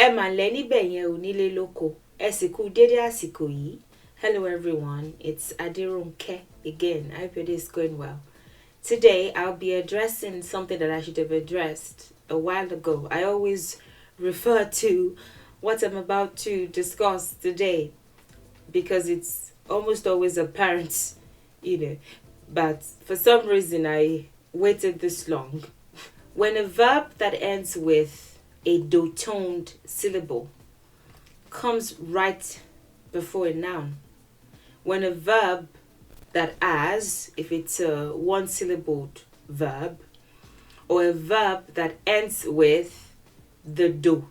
Emanle níbẹ̀ yẹn ò nílé lóko. Ẹ sì kú dédé àsìkò yìí. Hello everyone, it's Adirunke again. I hope your day is going well. Today I'll be addressing something that I should have addressed a while ago. I always refer to what I'm about to discuss today because it's almost always apparent, but for some reason I waited this long. When a verb that ends with a do-toned syllable comes right before a noun, when a verb that has, if it's a one-syllabled verb, or a verb that ends with the do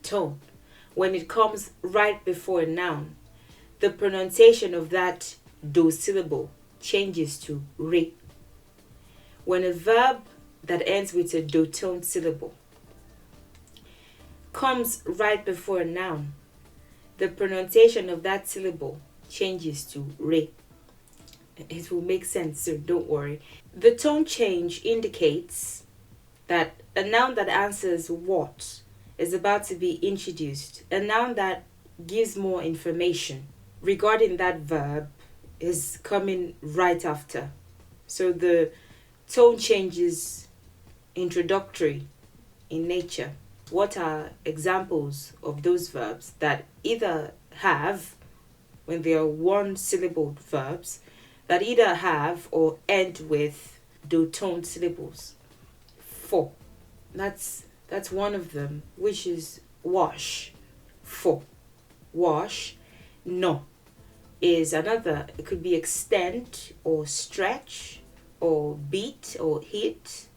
tone, when it comes right before a noun, the pronunciation of that do syllable changes to re. When a verb that ends with a do tone syllable comes right before a noun, the pronunciation of that syllable changes to re. It will make sense, so don't worry. The tone change indicates that a noun that answers what is about to be introduced, a noun that gives more information regarding that verb is coming right after. So the tone change is introductory in nature. What are examples of those verbs that either have, when they are one-syllabled verbs, that either have or end with do-tone syllables? 4. That's one of them, which is wash. 4. Wash. No is another. It could be extend or stretch or beat or hit,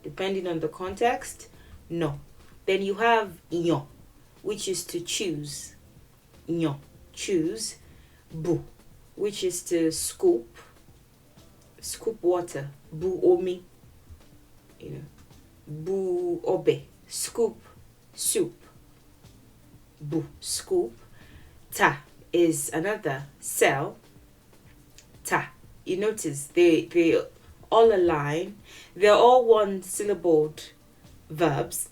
depending on the context. No. Then you have yo, which is to choose. Yo, choose. Bu, which is to scoop water. Bu omi, bu obe, scoop soup. Bu, scoop. Ta is another, sell. Ta, you notice they all align. They're all one syllabled verbs.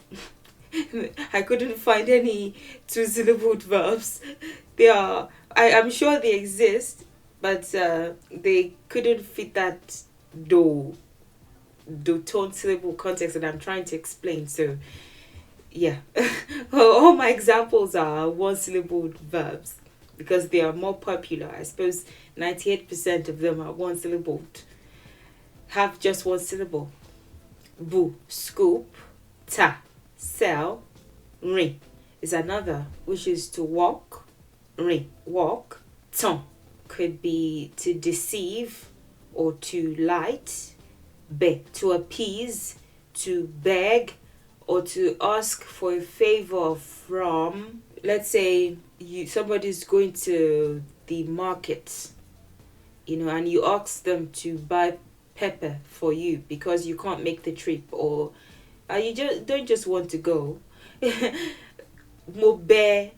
I couldn't find any two-syllabled verbs. I'm sure they exist, but they couldn't fit that do tone syllable context that I'm trying to explain. So yeah, all my examples are one-syllabled verbs because they are more popular. I suppose 98% of them are one-syllabled, have just one syllable. Bu, scoop. Ta, sell. Rin is another, which is to walk. Rin, walk. Ton could be to deceive or to light. Be, to appease, to beg, or to ask for a favor from. Let's say somebody's going to the market, and you ask them to buy pepper for you because you can't make the trip, or you don't just want to go. Mo be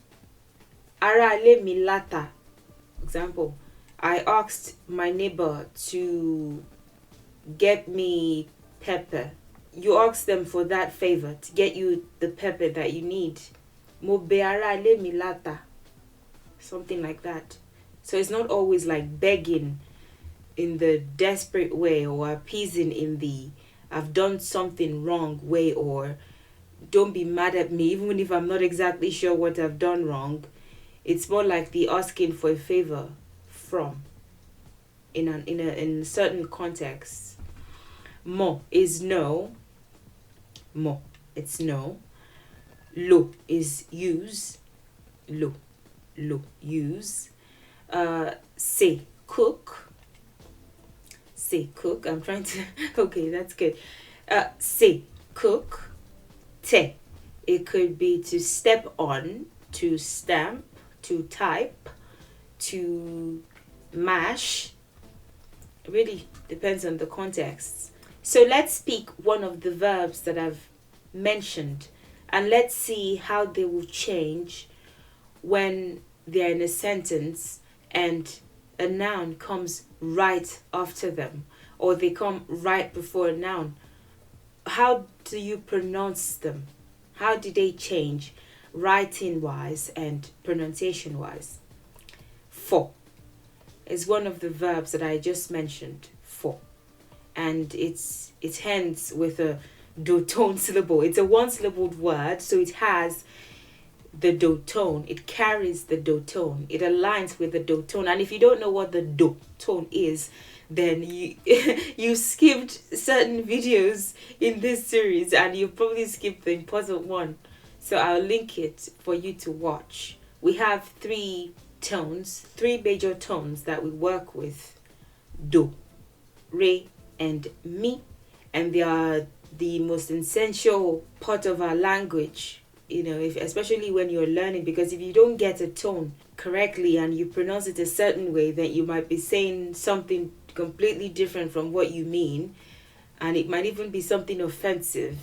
ara le mi lata. Example, I asked my neighbor to get me pepper. You ask them for that favor to get you the pepper that you need. Mo be ara le mi lata. Something like that. So it's not always like begging in the desperate way or appeasing in the I've done something wrong way, or don't be mad at me even if I'm not exactly sure what I've done wrong. It's more like the asking for a favor from in certain contexts. Mo is no. Mo, it's no. Lo is use. Lo, use. Say, cook. Say, cook. I'm trying to. Okay, that's good. Say, cook. Te, it could be to step on, to stamp, to type, to mash. It really depends on the context. So let's pick one of the verbs that I've mentioned and let's see how they will change when they're in a sentence and a noun comes right after them, or they come right before a noun. How do you pronounce them? How do they change? writing wise and pronunciation wise. For is one of the verbs that I just mentioned. For, and it ends with a do tone syllable. It's a one syllabled word, so it has the do tone. It carries the do tone. It aligns with the do tone. And if you don't know what the do tone is, then you you skipped certain videos in this series, and you probably skipped the important one. So I'll link it for you to watch. We have three major tones that we work with: do, re, and mi, and they are the most essential part of our language. Especially when you're learning, because if you don't get a tone correctly and you pronounce it a certain way, then you might be saying something completely different from what you mean, and it might even be something offensive.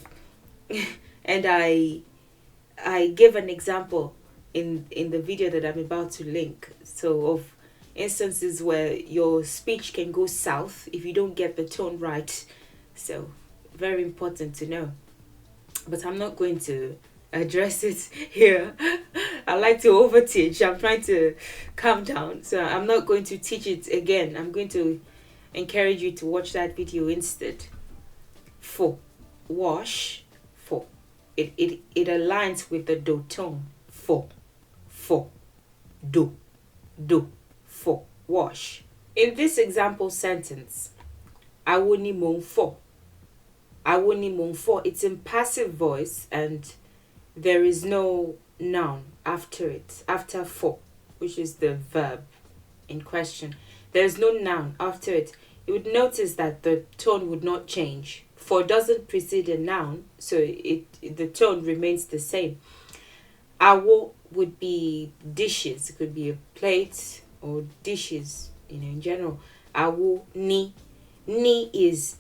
And I give an example in the video that I'm about to link, so of instances where your speech can go south if you don't get the tone right. So very important to know, but I'm not going to address it here. I like to over teach. I'm trying to calm down, so I'm not going to teach it again. I'm going to encourage you to watch that video instead. For, wash. For, it aligns with the do tone. For, do, for, wash. In this example sentence, awo ni mo ń fọ̀. Awo ni mo ń fọ̀. It's in passive voice, and there is no noun after it, after for, which is the verb in question. There's no noun after it. You would notice that the tone would not change. For doesn't precede a noun, so the tone remains the same. Awo would be dishes. It could be a plate or dishes, in general. Awo ni. Ni is,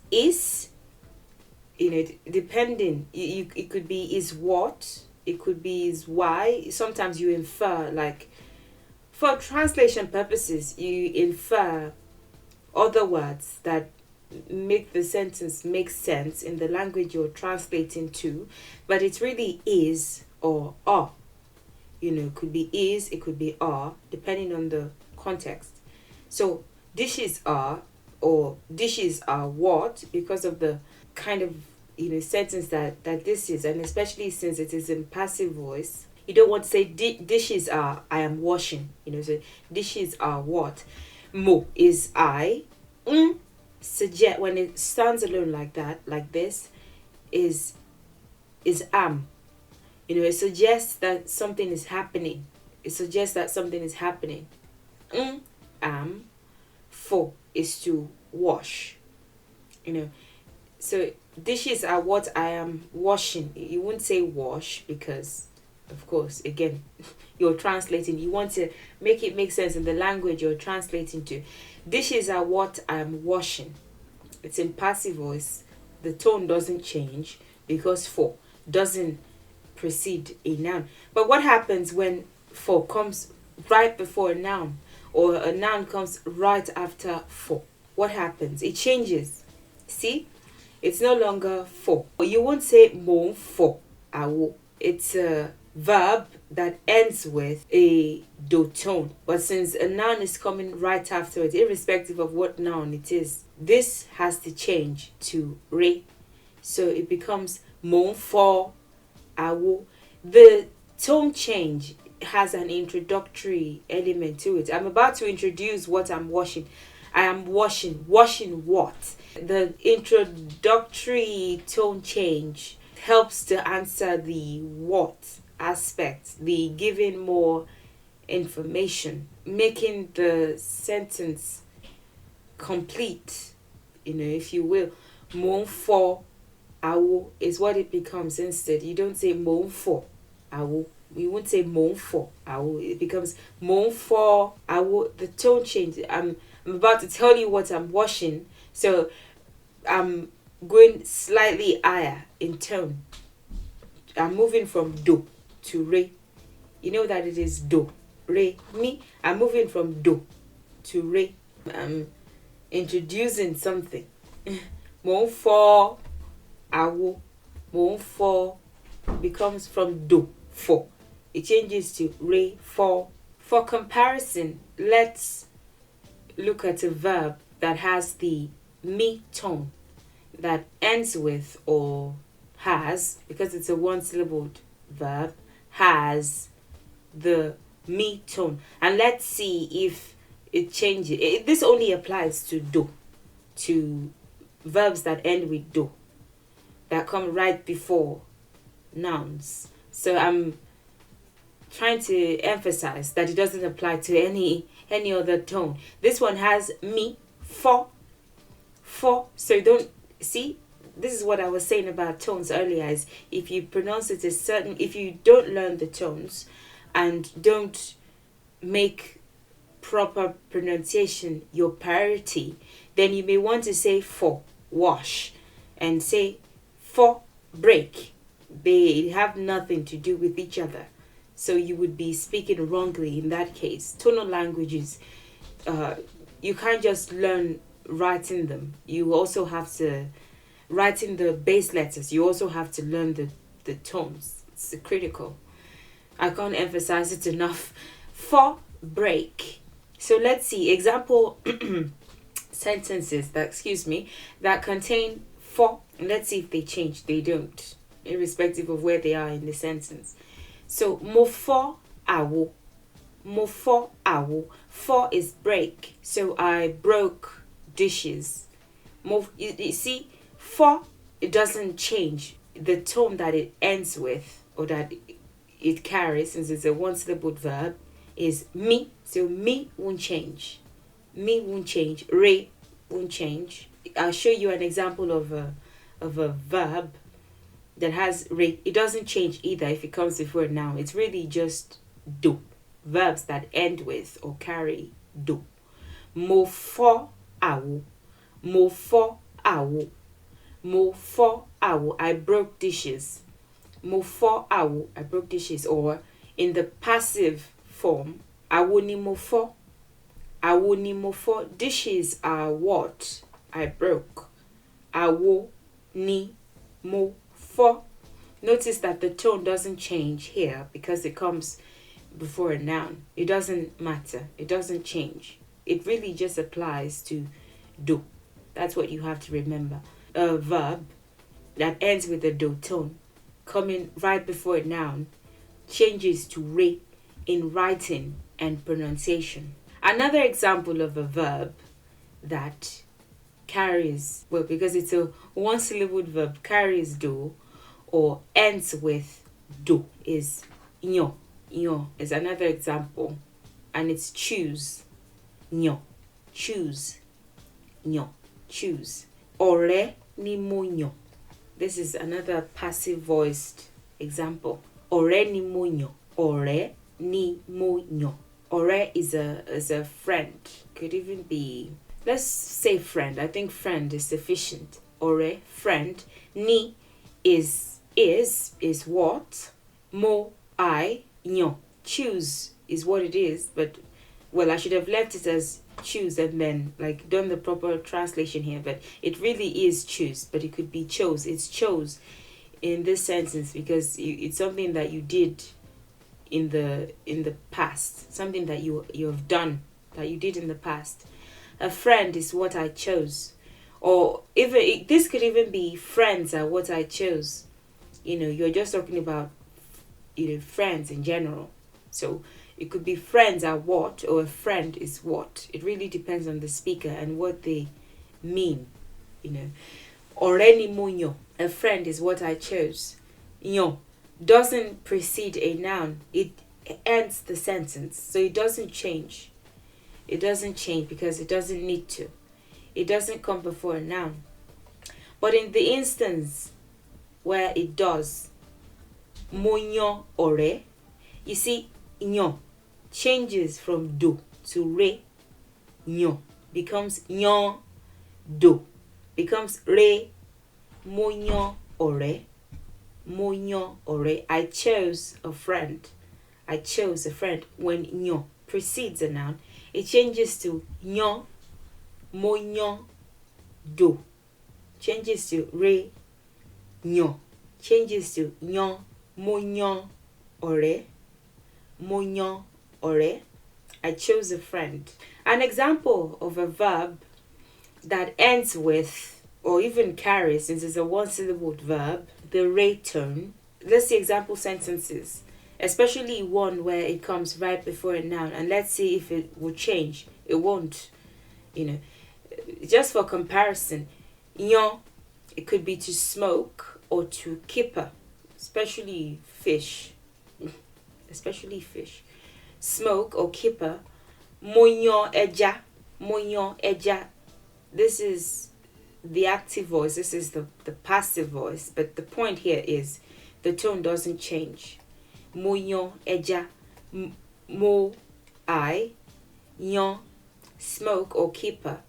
depending. It could be is what, it could be is why. Sometimes you infer, like for translation purposes, you infer other words that make the sentence make sense in the language you're translating to, but it really is or are. It could be is, it could be are, depending on the context. So dishes are, or dishes are what, because of the kind of sentence that this is, and especially since it is in passive voice. You don't want to say dishes are I am washing. So dishes are what. Mo is I. Suggest, when it stands alone like that, like this, is am. It suggests that something is happening. It suggests that something is happening. Am. For is to wash. So dishes are what I am washing. You wouldn't say wash because, of course, again, you're translating. You want to make it make sense in the language you're translating to. Dishes are what I'm washing. It's in passive voice. The tone doesn't change because for doesn't precede a noun. But what happens when for comes right before a noun, or a noun comes right after for? What happens? It changes. See? It's no longer for. You won't say mo ń fọ̀ àwo. It's a verb that ends with a do tone. But since a noun is coming right after it, irrespective of what noun it is, this has to change to re. So it becomes mo ń fọ̀ àwo. The tone change has an introductory element to it. I'm about to introduce what I'm washing. I am washing. Washing what? The introductory tone change helps to answer the what aspect, the giving more information, making the sentence complete, if you will. Mo ń fọ̀ àwo is what it becomes instead. You don't say mo ń fọ̀ àwo. We won't say mo ń fọ̀ àwo. It becomes mo ń fọ̀ àwo. The tone change. I'm about to tell you what I'm washing, so I'm going slightly higher in tone. I'm moving from do to re. You know that it is do, re, mi. I'm moving from do to re. I'm introducing something. Mo ń fọ̀ àwo. Mo ń fọ̀ becomes from do, for. it changes to re, for. For comparison, let's look at a verb that has the me tone, that ends with or has, because it's a one-syllabled verb, has the me tone. And let's see if it changes. This only applies to do, to verbs that end with do, that come right before nouns. So I'm trying to emphasize that it doesn't apply to any other tone. This one has me, for. So don't see, this is what I was saying about tones earlier, is if you pronounce it a certain, if you don't learn the tones and don't make proper pronunciation your priority, then you may want to say for wash and say for break. They have nothing to do with each other, so you would be speaking wrongly in that case. Tonal languages, you can't just learn writing them. You also have to, writing the base letters, you also have to learn the tones. It's critical. I can't emphasize it enough. For break. So let's see example sentences that contain for, and let's see if they change. They don't, irrespective of where they are in the sentence. So mo for awo, mo for awo. For is break. So I broke dishes. You see, for, it doesn't change. The tone that it ends with, or that it carries, since it's a one-syllabled verb, is me. So me won't change. Me won't change. Re won't change. I'll show you an example of a verb that has re. It doesn't change either if it comes before a noun. It's really just do. Verbs that end with or carry do. Mo for awo. Mo for awo. Mo for awo. I broke dishes. Mo for awo. I broke dishes. Or in the passive form, awo ni mo for. Awo ni mo for. Dishes are what I broke. Awo ni mo for. Notice that the tone doesn't change here because it comes before a noun. It doesn't matter. It doesn't change. It really just applies to do. That's what you have to remember. A verb that ends with a do tone coming right before a noun changes to re in writing and pronunciation. Another example of a verb that carries, well, because it's a one-syllabled verb, carries do or ends with do is nyo. Nyo is another example, and it's choose. Nyo, choose. Nyo, choose. Ore ni mo nyo. This is another passive voiced example. Ore ni mo nyo. Ore ni mo nyo. Ore is a friend. Could even be, let's say friend. I think friend is sufficient. Ore, friend. Ni is what? Mo, I. Nyo, choose is what it is, but well, I should have left it as choose and then like done the proper translation here, but it really is choose, but it could be chose. It's chose in this sentence because it's something that you did in the past, something that you have done, that you did in the past. A friend is what I chose, or even this could even be friends are what I chose. You're just talking about friends in general. So it could be friends are what, or a friend is what. It really depends on the speaker and what they mean. Oreni munyo, a friend is what I chose. Nyo doesn't precede a noun. It ends the sentence. So it doesn't change. It doesn't change because it doesn't need to. It doesn't come before a noun. But in the instance where it does, munyo ore, you see, nyo changes from do to re. Nyo becomes nyo do, becomes re. Munyo ore. Munyo ore. I chose a friend. I chose a friend. When nyo precedes a noun, it changes to nyo. Munyo do changes to re. Nyo changes to nyo. Munyo ore. Mo yan ọ̀rẹ́. I chose a friend. An example of a verb that ends with or even carries, since it's a one-syllable verb, the re tone. Let's see example sentences, especially one where it comes right before a noun, and let's see if it will change. It won't, just for comparison. Yan, it could be to smoke or to kipper, especially fish. Smoke or kipper. Mo yan ẹja. Mo yan ẹja. This is the active voice. This is the passive voice. But the point here is the tone doesn't change. Mo yan ẹja. Mo, I. Yan, smoke or kipper.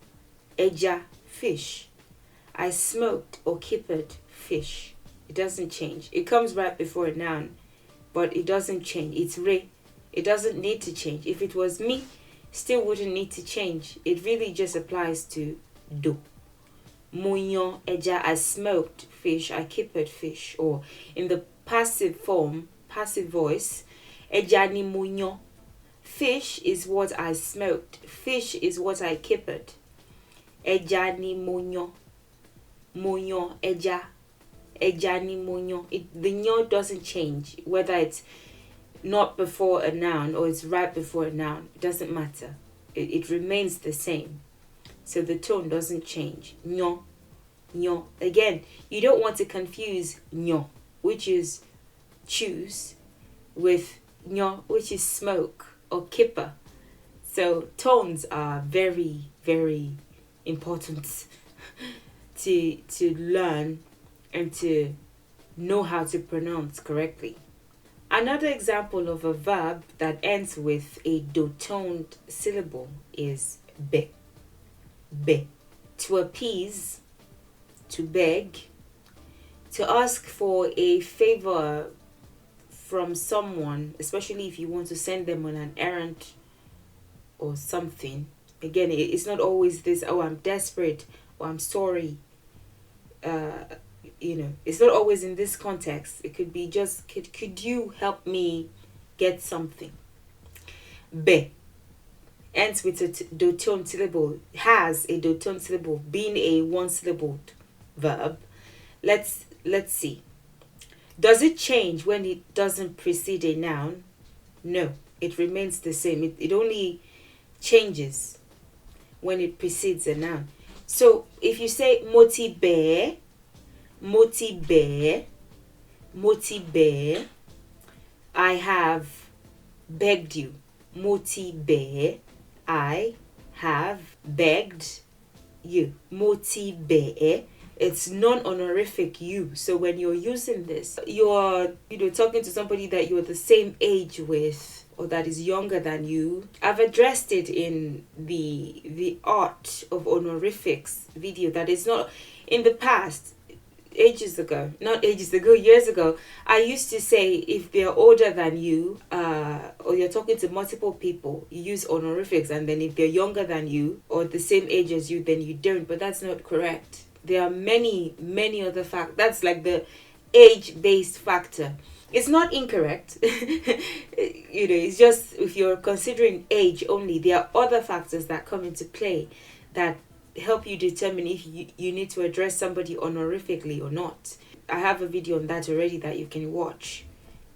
Ẹja, fish. I smoked or kippered fish. It doesn't change. It comes right before a noun, but it doesn't change. It's re. It doesn't need to change. If it was me, still wouldn't need to change. It really just applies to do. Mo yan ẹja. I smoked fish. I kippered fish. Or in the passive form, passive voice, ẹja ni mo yan. Fish is what I smoked. Fish is what I kippered. Ẹja ni mo yan. Mo yan ẹja. Ẹja ni mo yan. The yan doesn't change, whether it's not before a noun or it's right before a noun. It doesn't matter. It remains the same. So the tone doesn't change. Nyo, nyo. Again, you don't want to confuse nyo, which is choose, with nyo, which is smoke or kipper. So tones are very, very important to learn and to know how to pronounce correctly. Another example of a verb that ends with a do-toned syllable is be. Be. To appease, to beg, to ask for a favor from someone, especially if you want to send them on an errand or something. Again, it's not always this, oh, I'm desperate, or I'm sorry. It's not always in this context. It could be just, could you help me get something? Be ends with a do-tone syllable, has a do-tone syllable, being a one-syllabled verb. Let's see. Does it change when it doesn't precede a noun? No, it remains the same. It only changes when it precedes a noun. So if you say moti be, I have begged you. Moti be, I have begged you. Moti be, it's non-honorific you. So when you're using this, you're talking to somebody that you're the same age with or that is younger than you. I've addressed it in the art of honorifics video that is not in the past. Years ago, I used to say if they're older than you, or you're talking to multiple people, you use honorifics, and then if they're younger than you or the same age as you, then you don't. But that's not correct. There are many other factors. That's like the age-based factor. It's not incorrect. It's just if you're considering age only, there are other factors that come into play that help you determine if you need to address somebody honorifically or not. I have a video on that already that you can watch.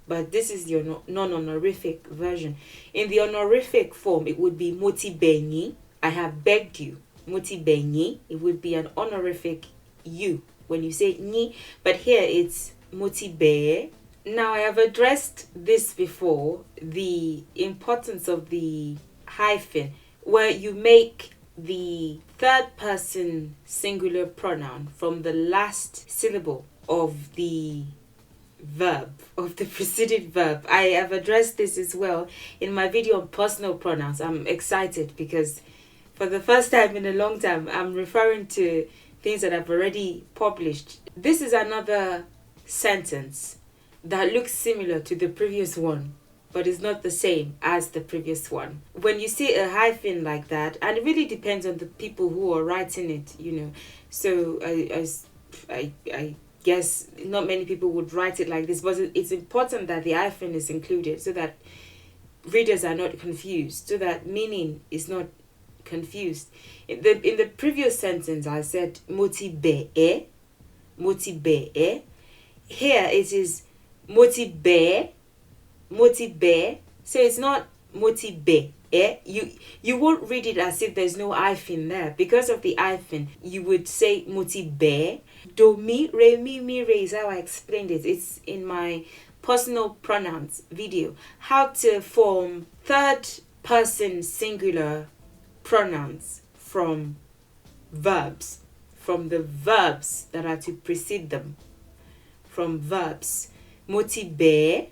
But this is the non-honorific version. In the honorific form, it would be moti benyi. I have begged you. Moti benyi. It would be an honorific you when you say ni. But here it's moti be. Now I have addressed this before, the importance of the hyphen, where you make the third person singular pronoun from the last syllable of the verb, of the preceded verb. I have addressed this as well in my video on personal pronouns. I'm excited because for the first time in a long time, I'm referring to things that I've already published. This is another sentence that looks similar to the previous one, but it's not the same as the previous one. When you see a hyphen like that, and it really depends on the people who are writing it, So I guess not many people would write it like this, but it's important that the hyphen is included so that readers are not confused, so that meaning is not confused. In the previous sentence, I said moti be e, moti be e. Here it is moti be, moti be. So it's not moti be e. You won't read it as if there's no hyphen there. Because of the hyphen, you would say moti be. Do mi re is how I explained it. It's in my personal pronouns video. How to form third person singular pronouns from verbs, from the verbs that are to precede them. From verbs. Moti be,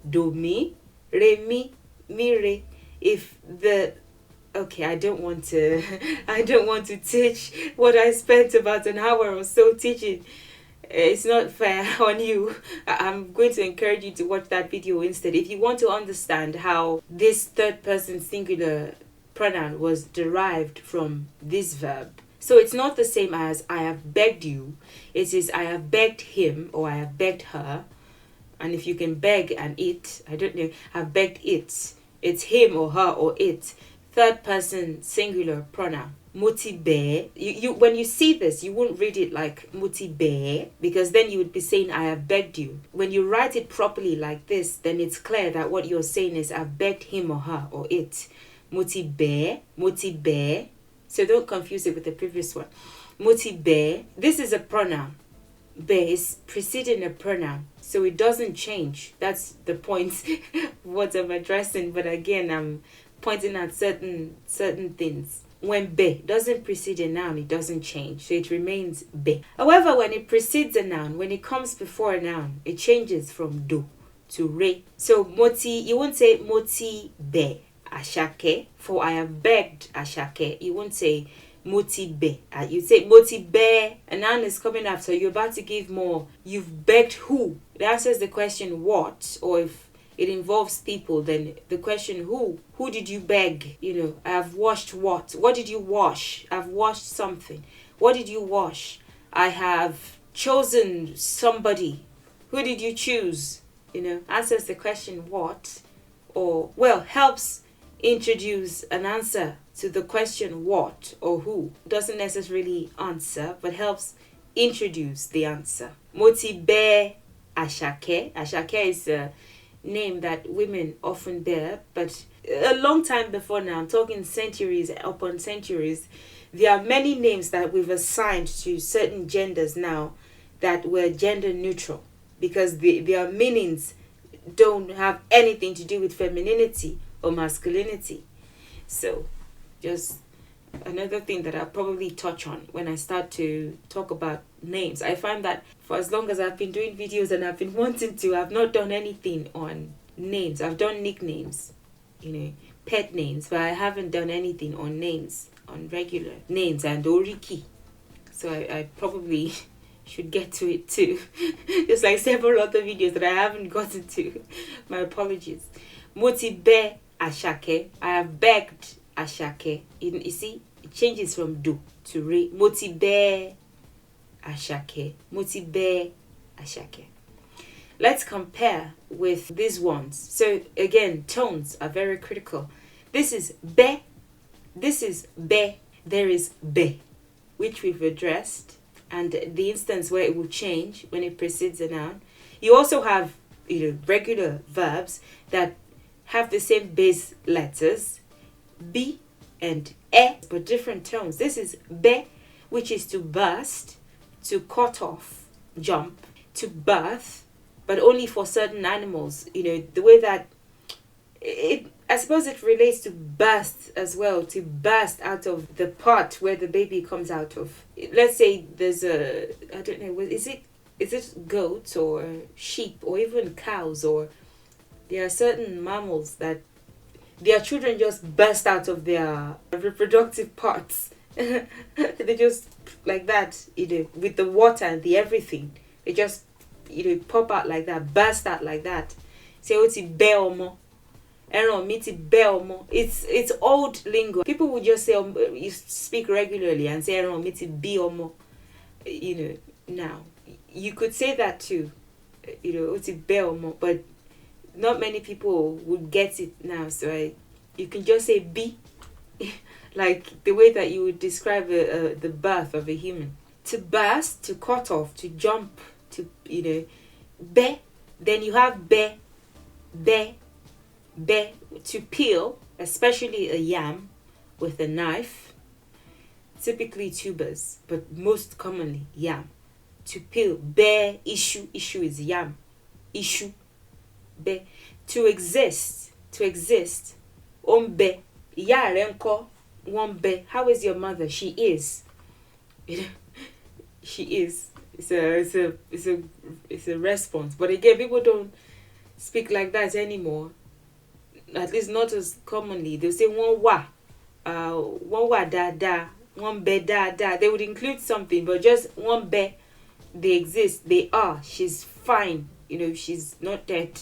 do mi, re mi re. If the I don't want to teach what I spent about an hour or so teaching. It's not fair on you. I'm going to encourage you to watch that video instead. If you want to understand how this third person singular pronoun was derived from this verb. So it's not the same as I have begged you. It is I have begged him or I have begged her. And if you can beg and it, I don't know, I've begged it. It's him or her or it. Third person singular pronoun. Moti be. You when you see this, you won't read it like moti be, because then you would be saying I have begged you. When you write it properly like this, then it's clear that what you're saying is I've begged him or her or it. Moti be, moti be. So don't confuse it with the previous one. Moti be. This is a pronoun. Be is preceding a pronoun, so it doesn't change. That's the point what I'm addressing. But again, I'm pointing at certain things. When be doesn't precede a noun, it doesn't change, so it remains be. However, when it precedes a noun, when it comes before a noun, it changes from do to re. So moti, you won't say moti be ashake, for I have begged ashake. You won't say moti be. You say moti be, a noun is coming after. You're about to give more. You've begged who? It answers the question what, or if it involves people, then the question who did you beg? You know, I have washed what? What did you wash? I've washed something. What did you wash? I have chosen somebody. Who did you choose? You know, answers the question what, or well, helps introduce an answer to the question what or who. Doesn't necessarily answer, but helps introduce the answer. Moti be ashake. Ashake is a name that women often bear, but a long time before now, I'm talking centuries upon centuries, there are many names that we've assigned to certain genders now that were gender neutral, because their meanings don't have anything to do with femininity or masculinity. So just another thing that I'll probably touch on when I start to talk about names. I find that for as long as I've been doing videos and I've been wanting to, I've not done anything on names. I've done nicknames, you know, pet names, but I haven't done anything on names, on regular names and oriki. So I probably should get to it too. Just like several other videos that I haven't gotten to. My apologies. Moti be ashake. I have begged ashake. You see, it changes from do to re. Moti be ashake. Moti be ashake. Let's compare with these ones. So again, tones are very critical. This is be. This is be. There is be, which we've addressed, and the instance where it will change when it precedes a noun. You also have, you know, regular verbs that have the same base letters, b and e, but different tones. This is be, which is to burst, to cut off, jump, to birth, but only for certain animals. You know, the way that I suppose it relates to burst as well, to burst out of the pot where the baby comes out of. Let's say there's a, I don't know, is it goats or sheep or even cows, or there are certain mammals that their children just burst out of their reproductive parts. They just like that, you know, with the water and the everything. They just, you know, pop out like that, burst out like that. Say oti be omo. It's old lingo. People would just say you speak regularly and say be omo. You know, now you could say that too. You know, oti be omo, but not many people would get it now. So you can just say be, like the way that you would describe the birth of a human. To burst, to cut off, to jump, to, be. Then you have be, to peel, especially a yam with a knife, typically tubers, but most commonly yam. To peel, be, issue is yam, issue, be. To exist, be, ya renko, one be. How is your mother? She is. She is. It's a response. But again, people don't speak like that anymore. At least not as commonly. They'll say one wa da, one be da. They would include something, but just one be. They exist. They are. She's fine. She's not dead.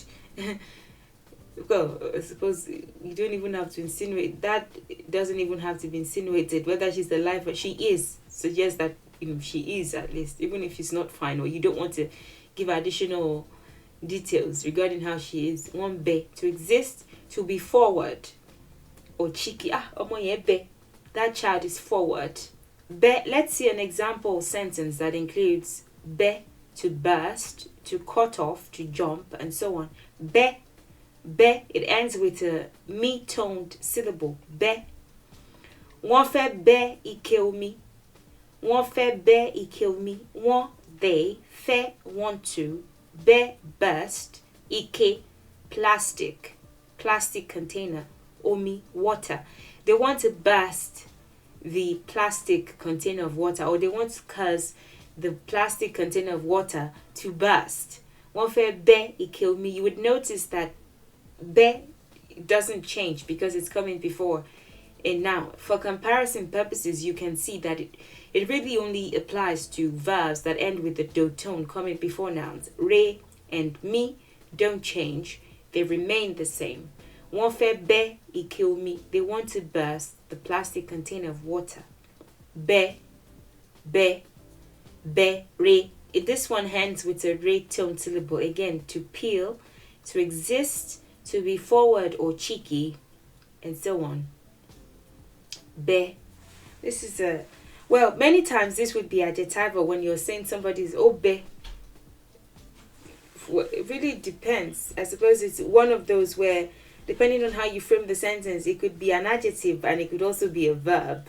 Well, I suppose you don't even have to insinuate. That doesn't even have to be insinuated. Whether she's alive or she is suggests that she is, at least, even if she's not fine, or you don't want to give additional details regarding how she is. One be, to exist, to be forward, or cheeky. Be. That child is forward. Be. Let's see an example sentence that includes be, to burst, to cut off, to jump, and so on. Be. It ends with a me-toned syllable. Be. Wọ́n fẹ́ bẹ́ ike omi. Wọ́n fẹ́ bẹ́ ike omi. Wọ́n, they, fẹ́, want to, bẹ́, burst, ike, plastic container, omi, water. They want to burst the plastic container of water, or they want to cause the plastic container of water to burst. Wọ́n fẹ́ bẹ́ ike omi. You would notice that be doesn't change because it's coming before a noun. For comparison purposes, you can see that it really only applies to verbs that end with the do tone coming before nouns. Re and mi don't change. They remain the same. Wọ́n fẹ́ bẹ́ ike omi. They want to burst the plastic container of water. Be, re. This one ends with a re tone syllable. Again, to peel, to exist, to be forward or cheeky, and so on. Be. This is many times this would be adjectival when you're saying somebody's be. It really depends. I suppose it's one of those where, depending on how you frame the sentence, it could be an adjective and it could also be a verb.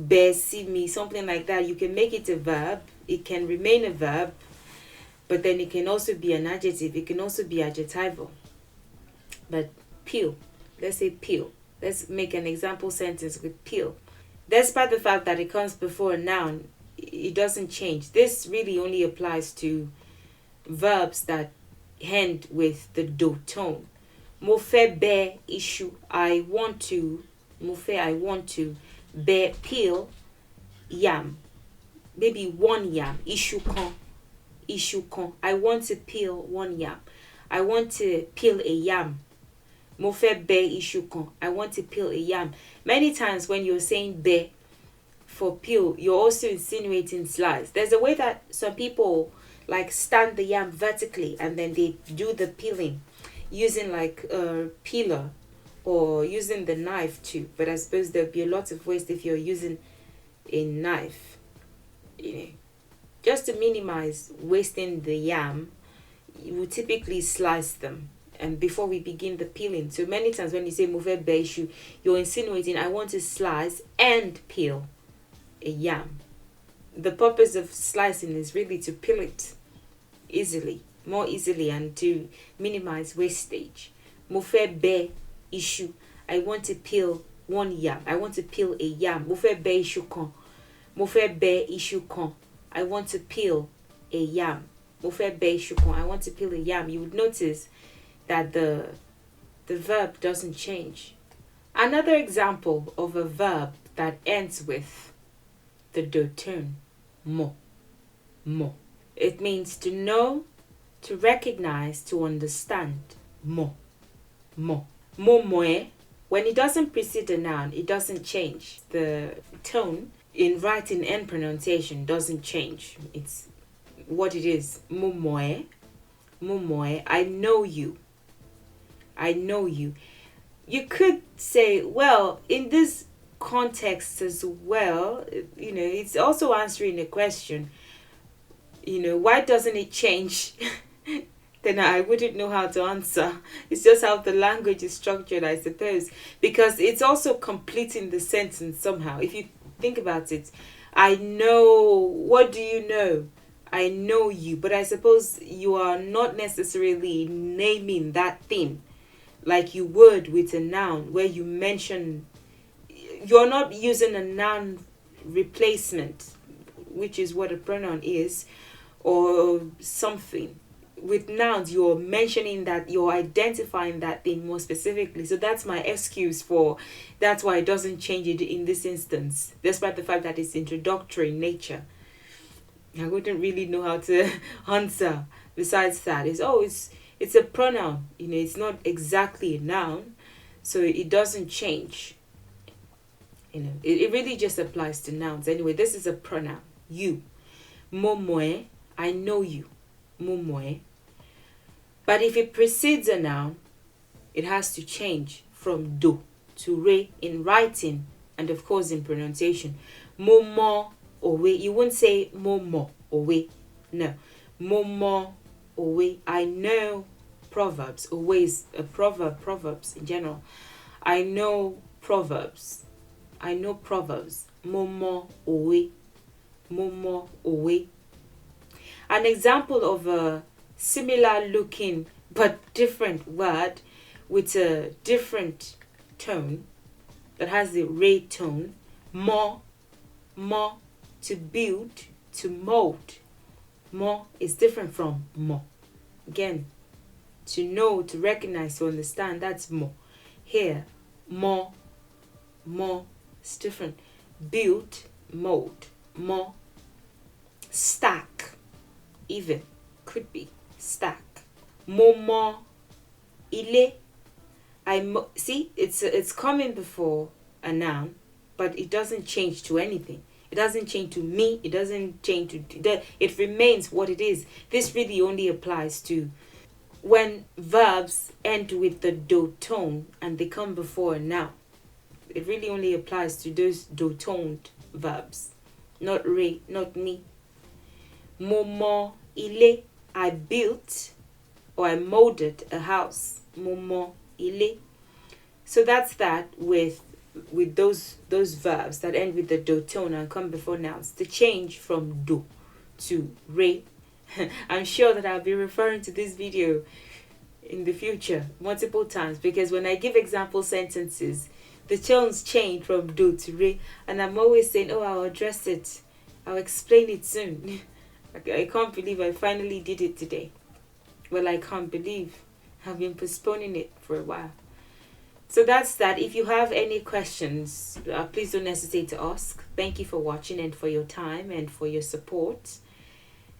Be, see me, something like that. You can make it a verb. It can remain a verb. But then it can also be an adjective. It can also be adjectival. But peel. Let's say peel. Let's make an example sentence with peel. Despite the fact that it comes before a noun, it doesn't change. This really only applies to verbs that end with the do tone. Mo fẹ́ bẹ́ issue. I want to. Mo fẹ́, I want to. Bẹ́, peel, yam. Maybe one yam. Issue kan. I want to peel one yam. I want to peel a yam. Mo fẹ́ bẹ́ iṣu kan. I want to peel a yam. Many times when you're saying bẹ́ for peel, you're also insinuating slice. There's a way that some people like stand the yam vertically and then they do the peeling using like a peeler or using the knife too. But I suppose there'll be a lot of waste if you're using a knife. Just to minimize wasting the yam, you would typically slice them and before we begin the peeling. So many times when you say mo fẹ́ bẹ́ iṣu, you're insinuating I want to slice and peel a yam. The purpose of slicing is really to peel it more easily and to minimize wastage. Mo fẹ́ bẹ́ iṣu, I want to peel one yam. I want to peel a yam. Mo fẹ́ bẹ́ iṣu kan. Mo fẹ́ bẹ́ iṣu kan. I want to peel a yam. Mo fẹ́ bẹ́ iṣu kan. I want to peel a yam. You would notice that the verb doesn't change. Another example of a verb that ends with the do tone, mo. It means to know, to recognize, to understand. Mo. Mo moe. When it doesn't precede a noun, it doesn't change. The tone in writing and pronunciation doesn't change. It's what it is. Mo moe. Mo mo, I know you. I know you. You could say, well, in this context as well, it's also answering a question. Why doesn't it change? Then I wouldn't know how to answer. It's just how the language is structured, I suppose. Because it's also completing the sentence somehow. If you think about it, I know, what do you know? I know you. But I suppose you are not necessarily naming that thing like you would with a noun where you mention, you're not using a noun replacement, which is what a pronoun is, or something. With nouns, you're mentioning that, you're identifying that thing more specifically. So that's my excuse for that's why it doesn't change it in this instance, despite the fact that it's introductory in nature. I wouldn't really know how to answer besides that. It's a pronoun, it's not exactly a noun, so it doesn't change. It really just applies to nouns. Anyway, this is a pronoun, you. Mo moe, I know you. Mo moe. But if it precedes a noun, it has to change from do to re in writing and of course in pronunciation. Mo mo owe. You wouldn't say mo mo owe. No. Mo mo owe. I know proverbs. Owe is a proverb, proverbs in general. I know proverbs. I know proverbs. Mo mo owe. Mo mo owe. An example of a similar looking but different word with a different tone that has the re tone. Mo, to build, to mold. Mo is different from mo. Again, to know, to recognize, to understand, that's mo. Here, mo is different. Build, mold. Mo, stack, even, could be. Stack. Mo ile. See, it's coming before a noun, but it doesn't change to anything. It doesn't change to me. It doesn't change to it remains what it is. This really only applies to when verbs end with the do tone and they come before a noun. It really only applies to those do toned verbs, not re, not me. Mo ile. I built or I molded a house. Mo ile. So that's that with those verbs that end with the do tone and come before nouns. The change from do to re. I'm sure that I'll be referring to this video in the future multiple times because when I give example sentences, the tones change from do to re, and I'm always saying, oh, I'll address it. I'll explain it soon. I can't believe I finally did it today. Well, I can't believe I've been postponing it for a while. So that's that. If you have any questions, please don't hesitate to ask. Thank you for watching and for your time and for your support.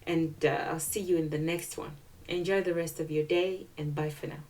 And I'll see you in the next one. Enjoy the rest of your day and bye for now.